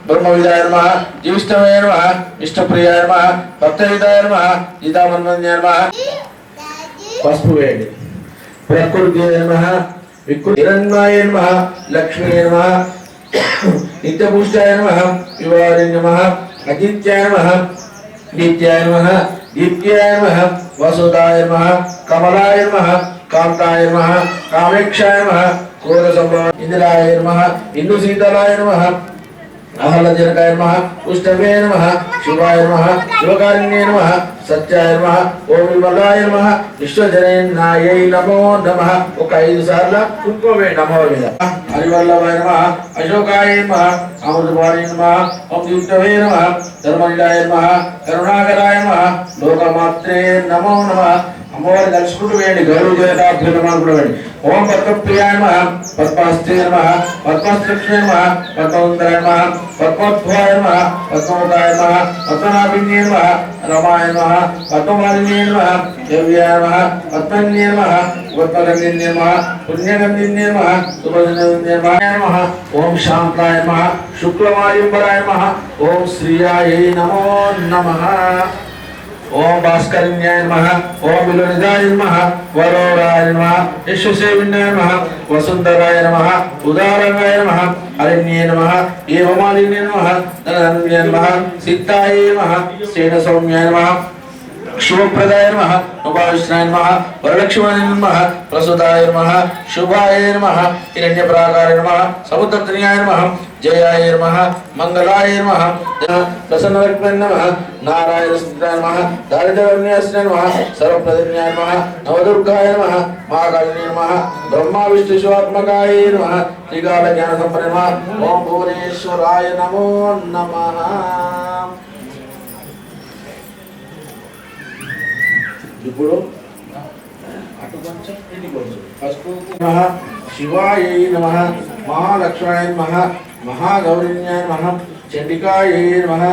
ब्रह्मविदाय नमः जीविष्टवे नमः इष्टप्रियाय नमः भक्तविदाय नमः गीतामन्वन्याय नमः पసుపు వేయండి ప్రకృతియే నమః వికృతిరణ్యాయ నమః లక్ష్మీయే నమః నిత్యపుష్టాయ నమః వివాహాయ నమః అజిత్యాయ నమః నిత్యాయ నమః దీప్త్యాయ నమః వసుదాయ నమః కమలాయ నమః కాంతాయ నమః కామేక్షాయ నమః క్రోధ సంభవ ఇంద్రాయ నమః ఇందు సీతలాయ నమః आहलजनकाय नमः पुष्टवे नमः शिवाय नमः शिवकारिण्ये नमः सत्याय नमः ओम विमलाय नमः विश्वजननायै नमो नमः ఒక 5 సార్లు కుంకుమే నమో వేద హరివల్లభాయ నమః అశోకాయ నమః అమృతపాణి నమః ఓం దీప్తవే నమః ధర్మనిలయాయ నమః కరుణాకరాయ నమః లోకమాత్రే నమో నమః అమ్మవారి దర్శకుడు వేయండి గౌరవ దేవతాభ్యున్నమాలు కూడా వేయండి ఓం పద్మప్రియాయ నమః పద్మాస్తే నమః పద్మస్త్రక్షే నమః పద్మవందరాయ నమః పద్మోద్భవాయ నమః పద్మోదాయ నమః పద్మనాభిన్యే నమః రమాయ నమః పద్మవాదిన్యే నమః దేవ్యాయ నమః పద్మన్యే నమః పద్మగంధిన్యే నమః పుణ్యగంధిన్యే నమః సుభజన్యే నమః ఓం శాంతాయ నమః శుక్లమాయంబరాయ నమః ఓం శ్రీయాయ నమో నమః ओम भास्करण्याय नमः ओम विलोनिदाय नमः वरोराय नमः यशसेविन्याय नमः वसुंधराय नमः उदारंगाय नमः अरण्ये नमः एवमालिन्ये नमः धनन्ये नमः सिद्धाय नमः सेनसौम्याय नमः शुभप्रदाय नमः उपाविष्णाय नमः वरलक्ष्मणाय नमः प्रसुदाय नमः शुभाय नमः हिरण्यप्राकाराय नमः समुद्रतनयाय नमः जयाय नमः मंगलाय नमः प्रसन्नवक्त्राय नमः नारायणस्ताय नमः दारिद्र्यविनाशाय नमः सर्वप्रदन्याय नमः नवदुर्गाय नमः महाकालिने नमः ब्रह्मा विष्णु शिवात्मकाय नमः त्रिकाल ज्ञान संपन्न नमः ओम भुवनेश्वराय नमो नमः ఇప్పుడు అటు కొంచెం ఇటు కొంచెం పసుపు నమః శివాయ నమః మహాలక్ష్మాయ నమః మహాగౌరిణ్యాయ నమః చండికాయ నమః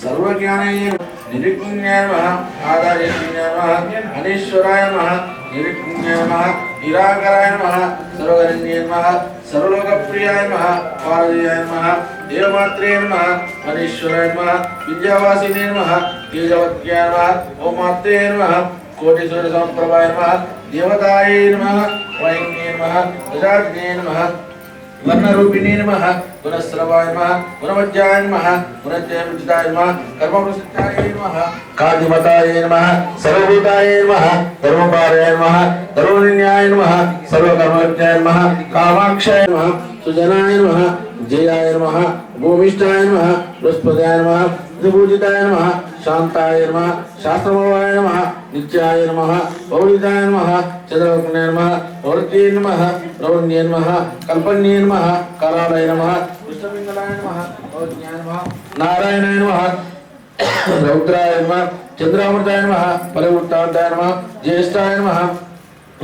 సర్వజ్ఞానాయ నిరిజ్ఞాయ నమః ఆదాయజ్ఞాయ నమః అనేశ్వరాయ నమః నిరిజ్ఞాయ నమః నిరాకరాయ నమః సర్వగణ్యాయ నమః సర్వలోకప్రియాయ నమః పార్వతీయాయ నమః దేవమాత్రే నమః అనేశ్వరాయ నమః విద్యావాసినే నమః తేజవత్యాయ నమః ఓమాత్రే నమః कोटि सूर्य संप्रभाय नमः देवताय नमः वाहिन्ये नमः प्रजाज्ञे नमः वर्णरूपिणे नमः गुणस्रवाय नमः गुणवज्जाय नमः गुणजयमुचिताय नमः कर्मप्रसिद्धाय नमः कादिमताय नमः सर्वभूताय नमः धर्मपाराय नमः धर्मनिन्याय नमः सर्वकर्मज्ञाय नमः कामाक्षाय नमः सुजनाय नमः जयाय नमः भूमिष्ठाय नमः बृहस्पत्याय नमः विभूजिताय नमः शांताय नमः शास्त्रमवाय नमः नित्याय नमः पौरिताय नमः चंद्रवक्त्राय नमः प्रवृत्ते नमः रौण्ये नमः कल्पन्ये नमः कालाय नमः कृष्णपिंगलाय नमः औज्ञाय नमः नारायणाय नमः रौद्राय नमः चंद्रामृताय नमः परिवृत्तान्ताय नमः ज्येष्ठाय नमः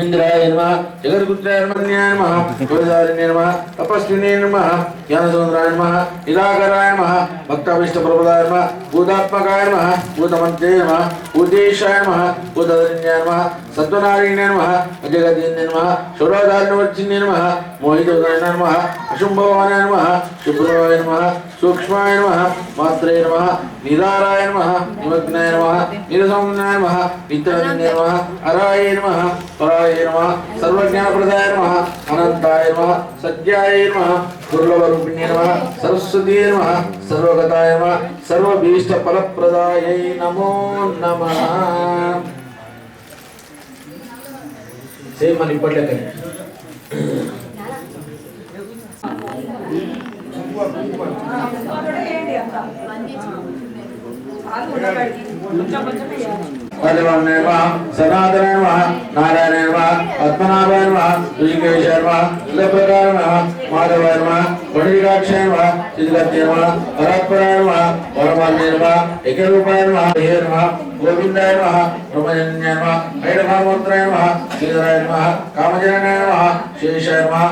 इंद्राय नमः जगद्गुप्ताय नमः गोदारिणे नमः तपस्विने नमः ज्ञानसमुद्राय नमः निराकराय नमः भक्ताभीष्टप्रदाय नमः भूतात्मकाय नमः भूतमन्त्रे नमः भूतेशाय नमः भूतधन्याय नमः सत्वनारायणे नमः अजगदीने नमः शौर्यधारिणवर्जिने नमः मोहितोदय नमः अशुम्भवानाय नमः शुभ्रवाय नमः सूक्ष्माय नमः मात्रे नमः निराराय नमः निमग्नाय नमः निरसंज्ञाय नमः नित्यरञ्जनाय नमः अराय नमः पराय नमः सर्वज्ञानप्रदाय नमः अनंताय नमः सत्याय नमः दुर्लभरूपिणे नमः सरस्वतीये नमः सर्वगताय नमः सर्वभीष्टफलप्रदायै नमो नमः సేమ్ మన ఇప్పట్లే सनातनाय नमः नारायणाय नमः पद्मनाभाय नमः ऋषिकेशाय नमः माधवाय नमः पंडिकाक्षाय नमः सिद्धगत्याय नमः परात्पराय नमः परमात्मने नमः एकरूपाय नमः हे नमः गोविंदाय नमः ब्रह्मजन्याय नमः ऐडभामोत्तराय नमः श्रीधराय नमः कामजनाय नमः शेषाय नमः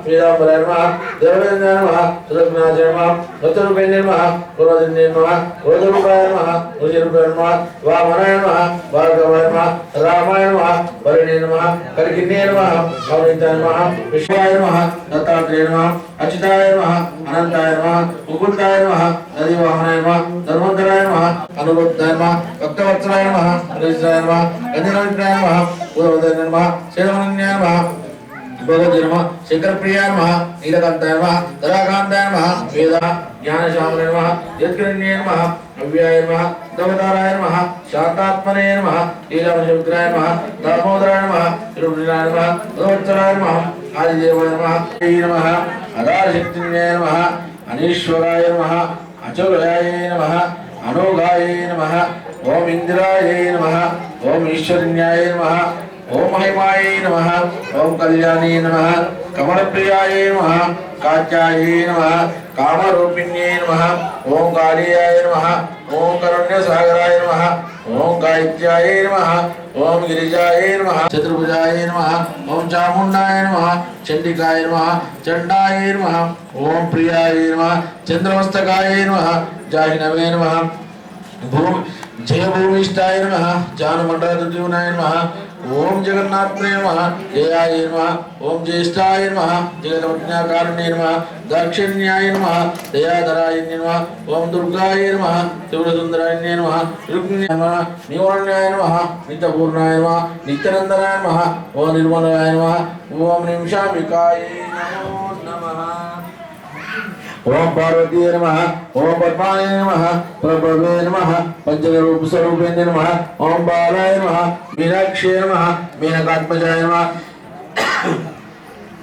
पीताम्बराय नमः देवदेवाय नमः सुदग्नाय नमः भक्तरूपिणे नमः गुरुजन्ये नमः क्रोधरूपाय नमः रुचिरूपाय नमः वामनाय नमः भार्गवाय नमः रामाय नमः वरुणे नमः कर्किन्ये नमः अवनीताय नमः विश्वाय नमः दत्तात्रेय नमः अच्युताय नमः अनंताय नमः मुकुंदाय नमः नदीवाहनाय नमः धर्मोद्धराय नमः अनुरुद्धाय नमः भक्तवत्सलाय नमः हरिश्राय नमः गंधर्वाय नमः पूर्वोदय नमः शेषमन्याय नमः भगवते नमः शंकरप्रियाय नमः नीलकांताय नमः तराकांताय नमः वेद ज्ञानश्यामने नमः यत्करण्ये नमः अव्याय नमः दवताराय नमः शांतात्मने नमः लीलावशविग्रहाय नमः दामोदराय नमः तिरुपतिराय नमः भगवत्सलाय नमः आदिदेवाय नमः अदाशक्तिन्याय नमः अनीश्वराय नमः अचुराय नमः अनोघाय नमः ओम इंद्राय नमः ओम ईश्वरन्याय नमः ओम महिमाय नमः ओम कल्याणी नमः कमलप्रियाय नमः कात्याय नमः कामरूपिण्ये नमः ओम कालियाय नमः ओम करुण्यसागराय नमः ओम गायत्र्याय नमः ओम गिरिजाय नमः चतुर्भुजाय नमः ओम चामुंडाय नमः चंडिकाय नमः चंडाय नमः ओम प्रियाय नमः चंद्रमस्तकाय नमः जाह्नवे नमः भूमि जय भूमिष्ठाय नमः जानमंडलद्युम्नाय नमः ओम जगन्नाथने नमः जयाय नमः ओम ज्येष्ठाय नमः जगदमज्ञाकारिणे नमः दाक्षिण्याय नमः दयाधराय नमः ओम दुर्गाय नमः त्रिपुरसुंदराय नमः रुक्मिण्याय नमः निवारण्याय नमः नित्यपूर्णाय नमः नित्यानंदनाय नमः ओम निर्मलाय नमः ओम निमिषाम्बिकाय नमो नमः ओम पार्वती नमः ओम पद्माय नमः प्रभवे नमः पंचरूप स्वरूपिणे नमः ओम बालाय नमः मीनाक्षी नमः मेनकात्मजाय नमः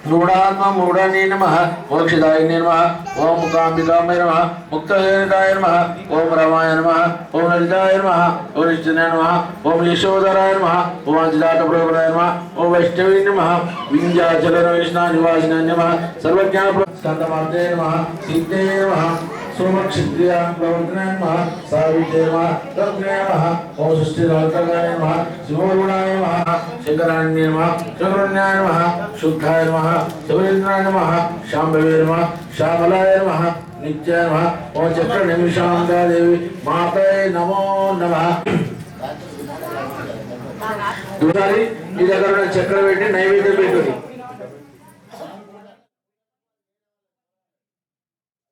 मूढ़ात्मा मूढ़ानी नमः मोक्षदायिने नमः ओम मुकाम्बिकामय नमः मुक्तहेताय नमः ओम रमाय नमः ओम ललिताय नमः ओम निश्चनाय नमः ओम यशोधराय नमः ओम अजिताटप्रभुराय नमः ओम वैष्णवी नमः विंध्याचलनिवासिनाय नमः सर्वज्ञान स्कंदमार्ते नमः सिद्धे नमः सोमक्षत्रिया प्रवर्तनाय नमः सावित्रे नमः तत्त्वे नमः ओम सृष्टिरहस्यकाय नमः शिवोरुणाय नमः शंकराण्ये नमः शंकरण्याय नमः शुद्धाय नमः शिवेन्द्राय नमः शाम्भवे नमः श्यामलाय नमः नित्याय नमः ओम चक्रनिमिषांगा देवी माताय नमो नमः दूसरी ఈ దగ్గర చక్రం పెట్టి నైవేద్యం పెట్టుడి